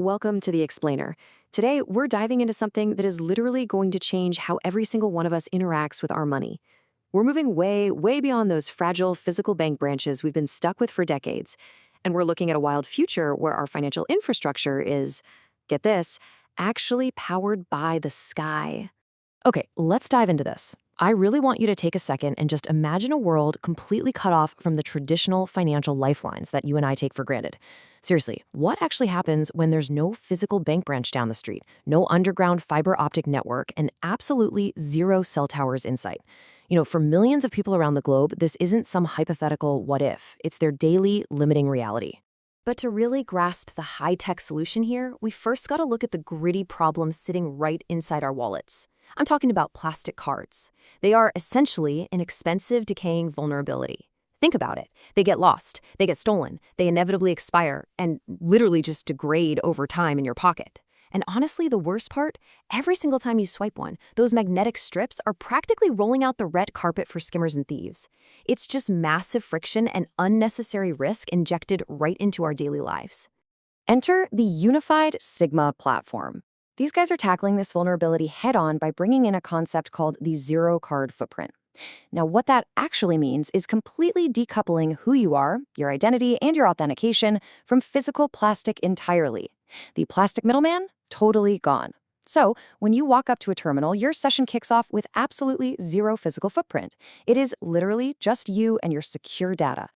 Welcome to The Explainer. Today, we're diving into something that is literally going to change how every single one of us interacts with our money. We're moving way, way beyond those fragile physical bank branches we've been stuck with for decades. And we're looking at a wild future where our financial infrastructure is, get this, actually powered by the sky. Okay, let's dive into this. I really want you to take a second and just imagine a world completely cut off from the traditional financial lifelines that you and I take for granted. Seriously, what actually happens when there's no physical bank branch down the street, no underground fiber optic network, and absolutely zero cell towers in sight? For millions of people around the globe, this isn't some hypothetical what if. It's their daily limiting reality. But to really grasp the high-tech solution here, we first got to look at the gritty problem sitting right inside our wallets. I'm talking about plastic cards. They are essentially an expensive, decaying vulnerability. Think about it. They get lost, they get stolen, they inevitably expire, and literally just degrade over time in your pocket. And honestly, the worst part, every single time you swipe one, those magnetic strips are practically rolling out the red carpet for skimmers and thieves. It's just massive friction and unnecessary risk injected right into our daily lives. Enter the unified Sigma platform. These guys are tackling this vulnerability head-on by bringing in a concept called the zero-card footprint. Now, what that actually means is completely decoupling who you are, your identity, and your authentication from physical plastic entirely. The plastic middleman? Totally gone. So, when you walk up to a terminal, your session kicks off with absolutely zero physical footprint. It is literally just you and your secure data.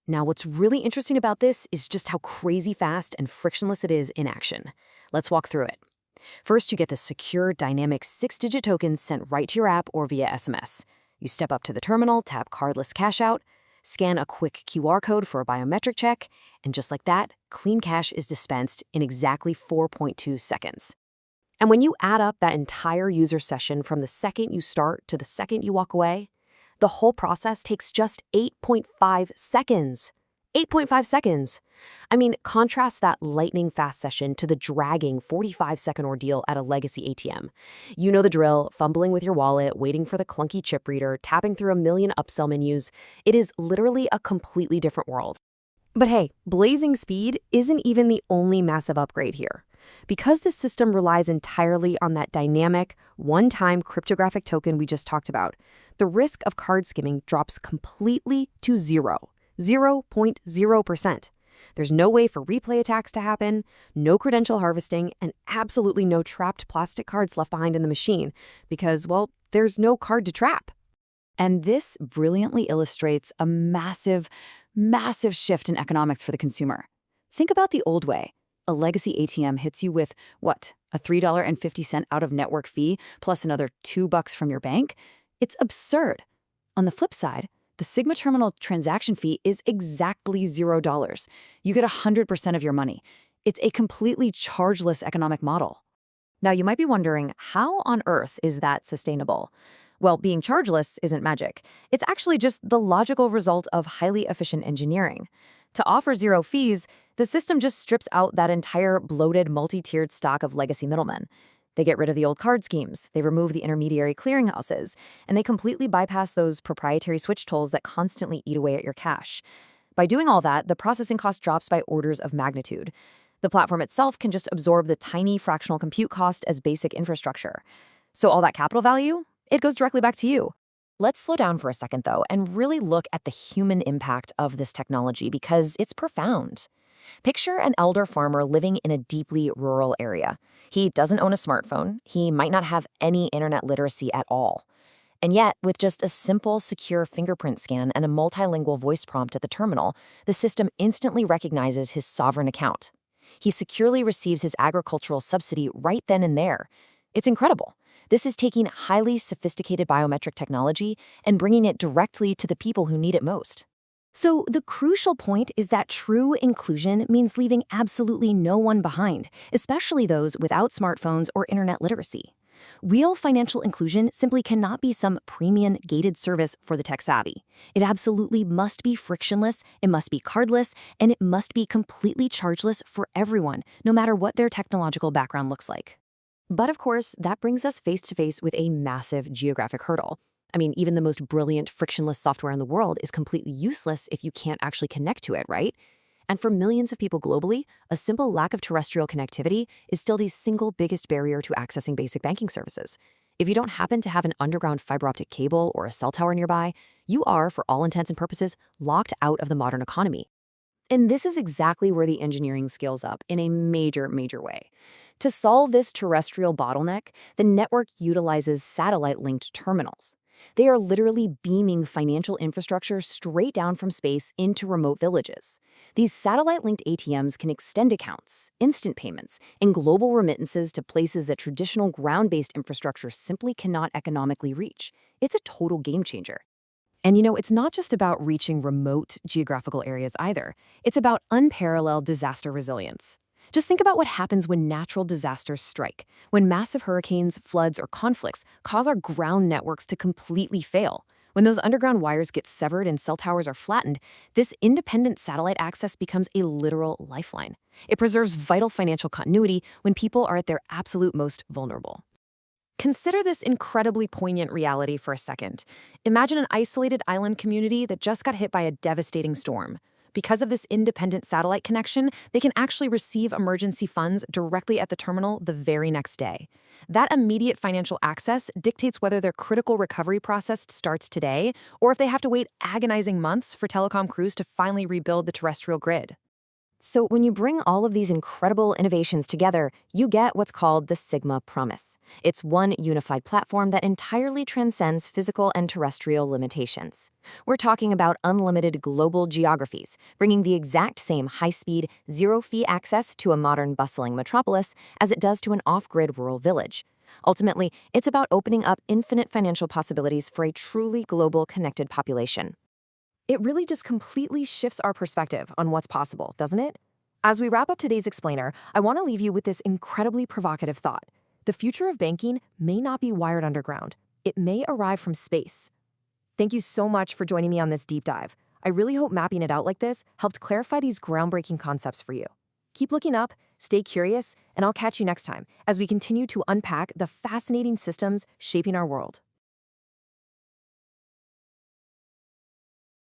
Now, what's really interesting about this is just how crazy fast and frictionless it is in action. Let's walk through it. First, you get the secure, dynamic 6-digit tokens sent right to your app or via SMS. You step up to the terminal, tap cardless cash out, scan a quick QR code for a biometric check, and just like that, clean cash is dispensed in exactly 4.2 seconds. And when you add up that entire user session from the second you start to the second you walk away, the whole process takes just 8.5 seconds. 8.5 seconds. I mean, contrast that lightning-fast session to the dragging 45-second ordeal at a legacy ATM. You know the drill, fumbling with your wallet, waiting for the clunky chip reader, tapping through a million upsell menus. It is literally a completely different world. But hey, blazing speed isn't even the only massive upgrade here. Because this system relies entirely on that dynamic, one-time cryptographic token we just talked about, the risk of card skimming drops completely to zero. 0.0%. There's no way for replay attacks to happen, no credential harvesting, and absolutely no trapped plastic cards left behind in the machine because, well, there's no card to trap. And this brilliantly illustrates a massive, massive shift in economics for the consumer. Think about the old way. A legacy ATM hits you with, what, a $3.50 out-of-network fee plus another $2 from your bank? It's absurd. On the flip side, the Sigma Terminal transaction fee is exactly $0. You get 100% of your money. It's a completely chargeless economic model. Now, you might be wondering, how on earth is that sustainable? Well, being chargeless isn't magic. It's actually just the logical result of highly efficient engineering. To offer zero fees, the system just strips out that entire bloated, multi-tiered stock of legacy middlemen. They get rid of the old card schemes, they remove the intermediary clearinghouses, and they completely bypass those proprietary switch tolls that constantly eat away at your cash. By doing all that, the processing cost drops by orders of magnitude. The platform itself can just absorb the tiny fractional compute cost as basic infrastructure. So all that capital value, it goes directly back to you. Let's slow down for a second, though, and really look at the human impact of this technology because it's profound. Picture an elder farmer living in a deeply rural area. He doesn't own a smartphone. He might not have any internet literacy at all. And yet, with just a simple, secure fingerprint scan and a multilingual voice prompt at the terminal, the system instantly recognizes his sovereign account. He securely receives his agricultural subsidy right then and there. It's incredible. This is taking highly sophisticated biometric technology and bringing it directly to the people who need it most. So the crucial point is that true inclusion means leaving absolutely no one behind, especially those without smartphones or internet literacy. Real financial inclusion simply cannot be some premium gated service for the tech-savvy. It absolutely must be frictionless, it must be cardless, and it must be completely chargeless for everyone, no matter what their technological background looks like. But of course, that brings us face-to-face with a massive geographic hurdle. I mean, even the most brilliant frictionless software in the world is completely useless if you can't actually connect to it, right? And for millions of people globally, a simple lack of terrestrial connectivity is still the single biggest barrier to accessing basic banking services. If you don't happen to have an underground fiber optic cable or a cell tower nearby, you are, for all intents and purposes, locked out of the modern economy. And this is exactly where the engineering scales up in a major, major way. To solve this terrestrial bottleneck, the network utilizes satellite-linked terminals. They are literally beaming financial infrastructure straight down from space into remote villages. These satellite-linked ATMs can extend accounts, instant payments, and global remittances to places that traditional ground-based infrastructure simply cannot economically reach. It's a total game changer. And it's not just about reaching remote geographical areas either. It's about unparalleled disaster resilience. Just think about what happens when natural disasters strike, when massive hurricanes, floods, or conflicts cause our ground networks to completely fail. When those underground wires get severed and cell towers are flattened, this independent satellite access becomes a literal lifeline. It preserves vital financial continuity when people are at their absolute most vulnerable. Consider this incredibly poignant reality for a second. Imagine an isolated island community that just got hit by a devastating storm. Because of this independent satellite connection, they can actually receive emergency funds directly at the terminal the very next day. That immediate financial access dictates whether their critical recovery process starts today or if they have to wait agonizing months for telecom crews to finally rebuild the terrestrial grid. So when you bring all of these incredible innovations together, you get what's called the Sigma Promise. It's one unified platform that entirely transcends physical and terrestrial limitations. We're talking about unlimited global geographies, bringing the exact same high-speed, zero-fee access to a modern bustling metropolis as it does to an off-grid rural village. Ultimately, it's about opening up infinite financial possibilities for a truly global connected population. It really just completely shifts our perspective on what's possible, doesn't it? As we wrap up today's explainer, I want to leave you with this incredibly provocative thought. The future of banking may not be wired underground. It may arrive from space. Thank you so much for joining me on this deep dive. I really hope mapping it out like this helped clarify these groundbreaking concepts for you. Keep looking up, stay curious, and I'll catch you next time as we continue to unpack the fascinating systems shaping our world.